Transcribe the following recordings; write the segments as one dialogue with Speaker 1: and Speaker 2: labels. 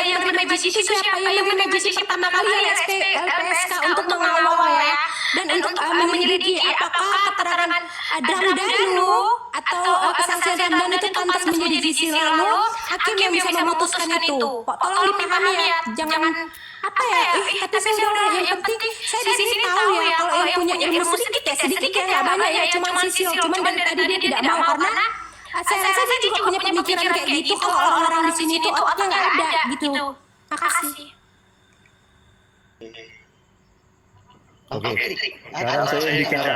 Speaker 1: yang menerima JC itu siapa? Yang menerima JC pertama kali ya LPSK untuk mengawal ya, dan untuk menyelidiki apakah keterangan Danu atau kesaksian Ramdan itu pantas menjadi JC. Lalu hakim yang bisa memutuskan itu. Kok tolong dipahami ya, jangan apa ya, tapi saya udah, yang penting saya di sini tahu ya, kalau yang punya ilmu sedikit ya, nggak banyak ya, cuma sisi, cuman dari tadi dia tidak mau karena saya rasa dia juga punya pemikiran kayak gitu, kalau orang-orang di sini tuh otaknya nggak ada gitu. Makasih.
Speaker 2: Oke, sekarang saya yang bicara.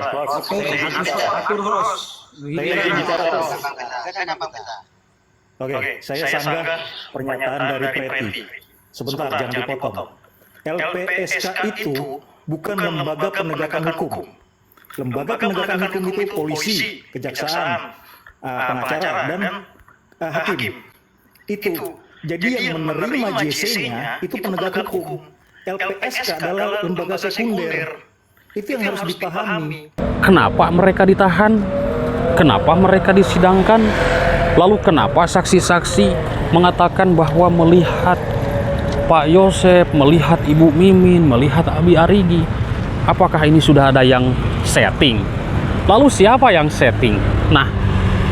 Speaker 3: Atur host.
Speaker 2: Saya yang bicara. Oke,
Speaker 3: Oke,
Speaker 2: saya sanggah pernyataan dari Preti. Sebentar, jangan dipotong. LPSK itu bukan lembaga penegakan hukum. Lembaga penegakan hukum itu polisi, kejaksaan, pengacara, dan hakim. Itu. Jadi yang menerima JC-nya itu penegak hukum. LPSK adalah lembaga sekunder. Itu yang harus dipahami.
Speaker 4: Kenapa mereka ditahan? Kenapa mereka disidangkan? Lalu kenapa saksi-saksi mengatakan bahwa melihat Pak Yosep, melihat Ibu Mimin, melihat Abi Arigi? Apakah ini sudah ada yang setting? Lalu siapa yang setting? Nah,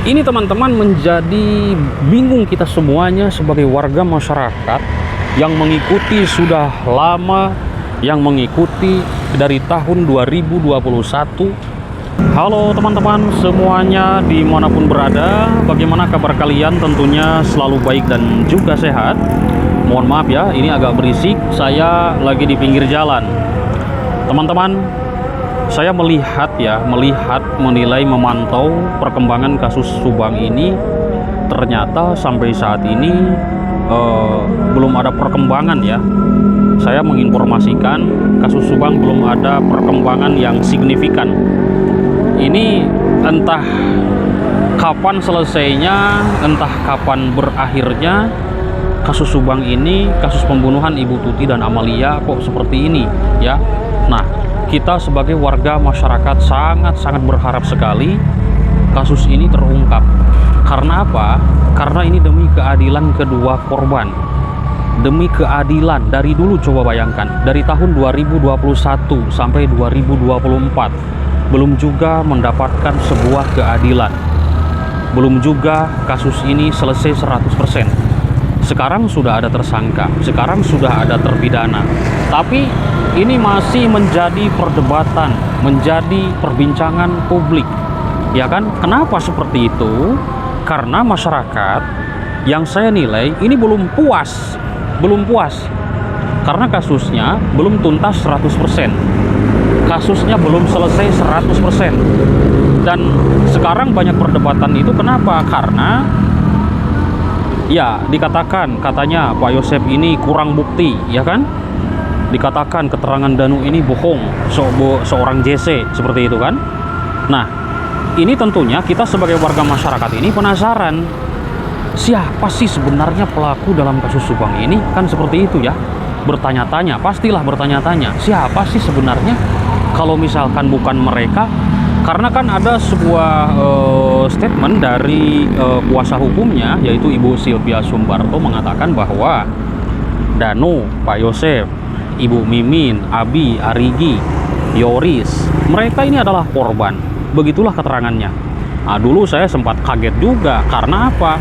Speaker 4: ini teman-teman menjadi bingung kita semuanya sebagai warga masyarakat yang mengikuti sudah lama, yang mengikuti dari tahun 2021. Halo teman-teman semuanya dimanapun berada, bagaimana kabar kalian? Tentunya selalu baik dan juga sehat. Mohon maaf ya, ini agak berisik, saya lagi di pinggir jalan. Teman-teman, saya melihat, menilai, memantau perkembangan kasus Subang ini. Ternyata sampai saat ini belum ada perkembangan ya. Saya menginformasikan kasus Subang belum ada perkembangan yang signifikan. Ini entah kapan selesainya, entah kapan berakhirnya kasus Subang ini, kasus pembunuhan Ibu Tuti dan Amalia kok seperti ini ya. Nah, kita sebagai warga masyarakat sangat-sangat berharap sekali kasus ini terungkap. Karena apa? Karena ini demi keadilan kedua korban. Demi keadilan dari dulu, coba bayangkan, dari tahun 2021 sampai 2024 belum juga mendapatkan sebuah keadilan. Belum juga kasus ini selesai 100%. Sekarang sudah ada tersangka, sekarang sudah ada terpidana. Tapi ini masih menjadi perdebatan, menjadi perbincangan publik. Ya kan? Kenapa seperti itu? Karena masyarakat yang saya nilai ini belum puas. Karena kasusnya belum tuntas 100%. Kasusnya belum selesai 100%. Dan sekarang banyak perdebatan itu kenapa? Karena ya dikatakan katanya Pak Yosep ini kurang bukti, ya kan? Dikatakan keterangan Danu ini bohong, seorang JC, seperti itu kan? Nah, ini tentunya kita sebagai warga masyarakat ini penasaran, siapa sih sebenarnya pelaku dalam kasus Subang ini? Kan seperti itu ya, bertanya-tanya, pastilah bertanya-tanya, siapa sih sebenarnya kalau misalkan bukan mereka? Karena kan ada sebuah statement dari kuasa hukumnya, yaitu Ibu Sylvia Sumbarto, mengatakan bahwa Danu, Pak Yosep, Ibu Mimin, Abi, Arigi, Yoris, mereka ini adalah korban. Begitulah keterangannya. Nah, dulu saya sempat kaget juga. Karena apa?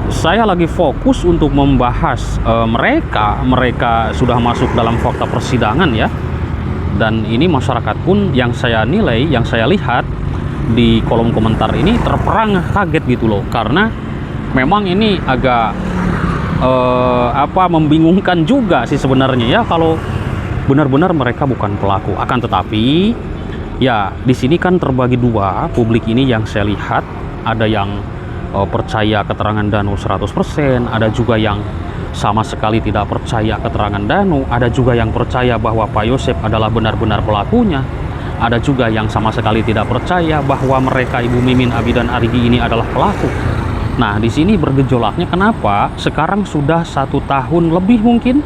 Speaker 4: Saya lagi fokus untuk membahas mereka sudah masuk dalam fakta persidangan ya. Dan ini masyarakat pun yang saya nilai, yang saya lihat di kolom komentar ini terperangah kaget gitu loh. Karena memang ini agak membingungkan juga sih sebenarnya ya, kalau benar-benar mereka bukan pelaku. Akan tetapi ya di sini kan terbagi dua publik ini yang saya lihat. Ada yang percaya keterangan Danu 100%, ada juga yang sama sekali tidak percaya keterangan Danu, ada juga yang percaya bahwa Pak Yosep adalah benar-benar pelakunya, ada juga yang sama sekali tidak percaya bahwa mereka Ibu Mimin, Abi dan Arigi ini adalah pelaku. Nah, di sini bergejolaknya kenapa sekarang sudah 1 tahun lebih mungkin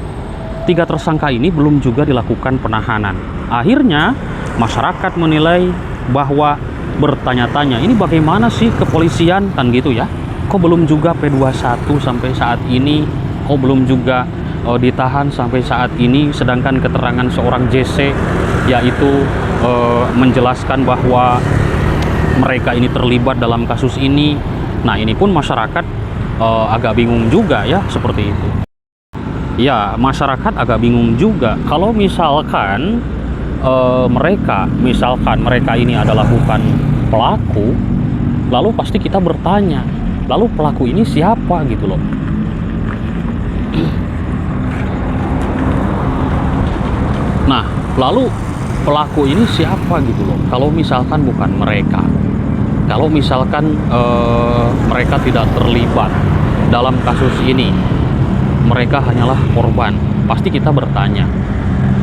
Speaker 4: 3 tersangka ini belum juga dilakukan penahanan. Akhirnya masyarakat menilai bahwa bertanya-tanya, ini bagaimana sih kepolisian kan gitu ya. kok belum juga P21 sampai saat ini, kok belum juga ditahan sampai saat ini, sedangkan keterangan seorang JC yaitu menjelaskan bahwa mereka ini terlibat dalam kasus ini. Nah, ini pun masyarakat agak bingung juga ya, seperti itu. Ya, masyarakat agak bingung juga kalau misalkan mereka ini adalah bukan pelaku, lalu pasti kita bertanya, lalu pelaku ini siapa gitu loh. Nah, lalu pelaku ini siapa gitu loh, kalau misalkan bukan mereka, kalau misalkan mereka tidak terlibat dalam kasus ini, mereka hanyalah korban. Pasti kita bertanya,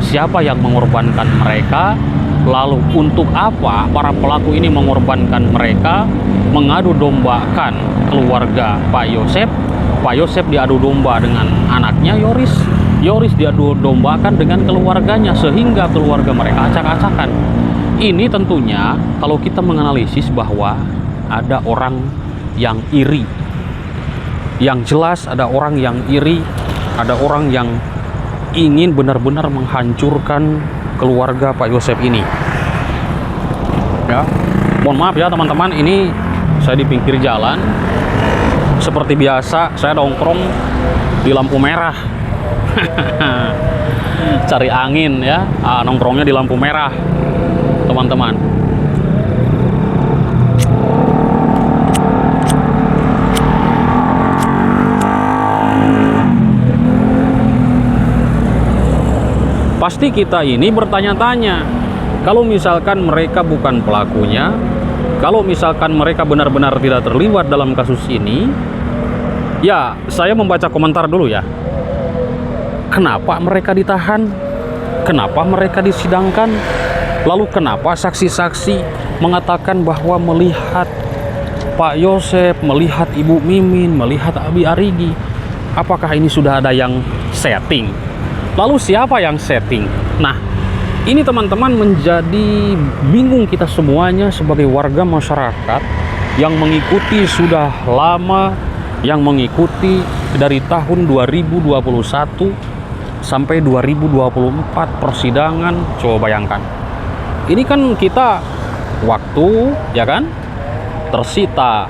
Speaker 4: siapa yang mengorbankan mereka? Lalu untuk apa para pelaku ini mengorbankan mereka, mengadu dombakan keluarga Pak Yosep? Pak Yosep diadu domba dengan anaknya Yoris, Yoris diadu dombakan dengan keluarganya, sehingga keluarga mereka acak-acakan. Ini tentunya kalau kita menganalisis bahwa ada orang yang iri. Yang jelas ada orang yang iri, ada orang yang ingin benar-benar menghancurkan keluarga Pak Yosep ini. Ya, mohon maaf ya teman-teman, ini saya di pinggir jalan. Seperti biasa saya nongkrong di lampu merah. Cari angin ya, nongkrongnya di lampu merah teman-teman. Pasti kita ini bertanya-tanya, kalau misalkan mereka bukan pelakunya, kalau misalkan mereka benar-benar tidak terlibat dalam kasus ini, ya saya membaca komentar dulu ya. Kenapa mereka ditahan? Kenapa mereka disidangkan? Lalu kenapa saksi-saksi mengatakan bahwa melihat Pak Yosep, melihat Ibu Mimin, melihat Abi Arigi? Apakah ini sudah ada yang setting? Lalu siapa yang setting? Nah, ini teman-teman menjadi bingung kita semuanya sebagai warga masyarakat yang mengikuti sudah lama, yang mengikuti dari tahun 2021 sampai 2024 persidangan. Coba bayangkan, ini kan kita waktu ya kan tersita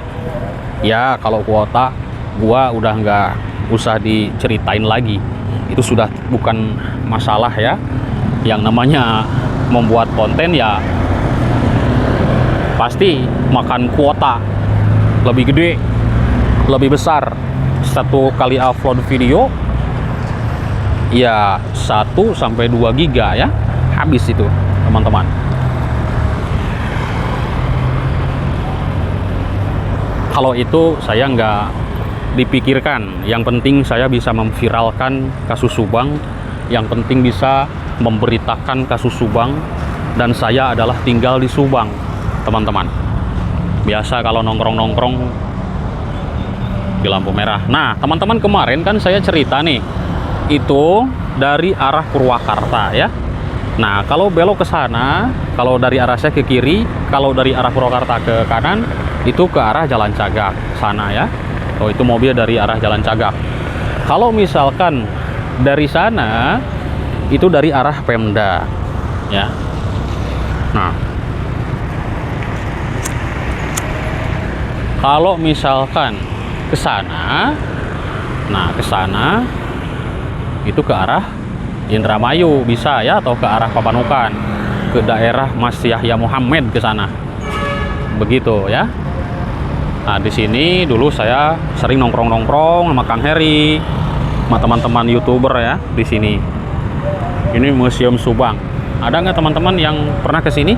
Speaker 4: ya. Kalau kuota gua udah nggak usah diceritain lagi, itu sudah bukan masalah ya. Yang namanya membuat konten ya pasti makan kuota lebih gede, lebih besar. Satu kali upload video ya 1 sampai 2 giga ya, habis itu teman-teman. Kalau itu saya nggak dipikirkan, yang penting saya bisa memviralkan kasus Subang, yang penting bisa memberitakan kasus Subang, dan saya adalah tinggal di Subang teman-teman. Biasa kalau nongkrong-nongkrong di lampu merah. Nah teman-teman, kemarin kan saya cerita nih, itu dari arah Purwakarta ya. Nah kalau belok ke sana, kalau dari arah saya ke kiri, kalau dari arah Purwakarta ke kanan, itu ke arah Jalan Cagak sana ya. Oh, itu mobil dari arah Jalan Cagak. Kalau misalkan dari sana, itu dari arah Pemda ya. Nah kalau misalkan ke sana, nah ke sana itu ke arah Indramayu bisa ya, atau ke arah Papanukan, ke daerah Mas Yahya Muhammad ke sana. Begitu ya. Nah, di sini dulu saya sering nongkrong-nongkrong sama Kang Heri, sama teman-teman YouTuber ya di sini. Ini Museum Subang. Ada nggak teman-teman yang pernah ke sini?